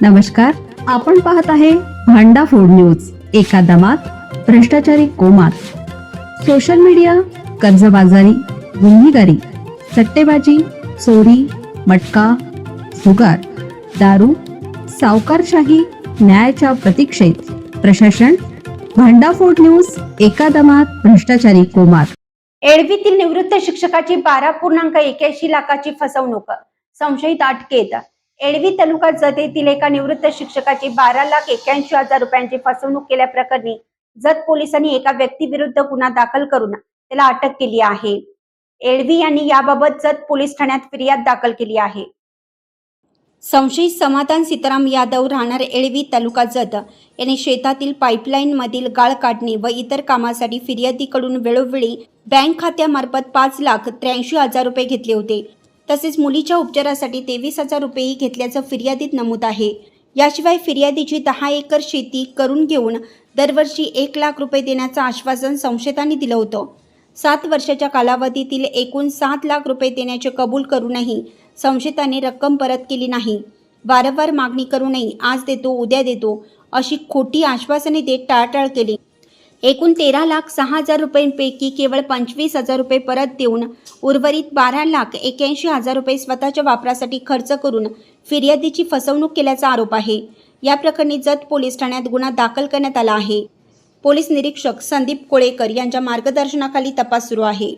नमस्कार, आपण पाहत आहे भांडा फोड न्यूज. एका दमात भ्रष्टाचारी कोमात. सोशल मीडिया, कर्जबाजारी, गुन्हेगारी, सट्टेबाजी, चोरी, मटका, जुगार, दारू, सावकारशाही, न्यायाच्या प्रतीक्षेत प्रशासन. भांडाफोड न्यूज. एका दमात भ्रष्टाचारी कोमात. एडवीतील निवृत्त शिक्षकाची 12.81 लाखाची फसवणूक, संशयित अटकेत. एडवी तालुका जत येथील एका निवृत्त शिक्षकाची 12,81,000 रुपयांची फसवणूक केल्याप्रकरणी जत पोलिसांनी एका व्यक्तीविरुद्ध गुन्हा दाखल करून त्याला अटक केली आहे. एडवी यांनी याबाबत जत पोलीस ठाण्यात फिर्याद दाखल केली आहे. संशयित समाधान सीताराम यादव राहणार एडवी तालुका जत यांनी शेतातील पाईपलाईन मधील गाळ काढणे व इतर कामासाठी फिर्यादीकडून वेळोवेळी बँक खात्यामार्फत 5,83,000 रुपये घेतले होते. तसेच मुलीच्या उपचारासाठी 23,000 रुपयेही घेतल्याचं फिर्यादीत नमूद आहे. याशिवाय फिर्यादीची 10 एकर शेती करून घेऊन दरवर्षी 1 लाख रुपये देण्याचं आश्वासन संशयितांनी दिलं होतं. 7 वर्षाच्या कालावधीतील एकूण 7 लाख रुपये देण्याचे कबूल करूनही संशयितांनी रक्कम परत केली नाही. वारंवार मागणी करूनही आज देतो उद्या देतो अशी खोटी आश्वासने देत टाळाटाळ केली. एकूण 13,06,000 रुपयांपैकी केवळ 25,000 रुपये परत देऊन उर्वरित 12,81,000 रुपये स्वतःच्या वापरासाठी खर्च करून फिर्यादीची फसवणूक केल्याचा आरोप आहे. या प्रकरणी जत पोलीस ठाण्यात गुन्हा दाखल करण्यात आला आहे. पोलीस निरीक्षक संदीप कोळेकर यांच्या मार्गदर्शनाखाली तपास सुरू आहे.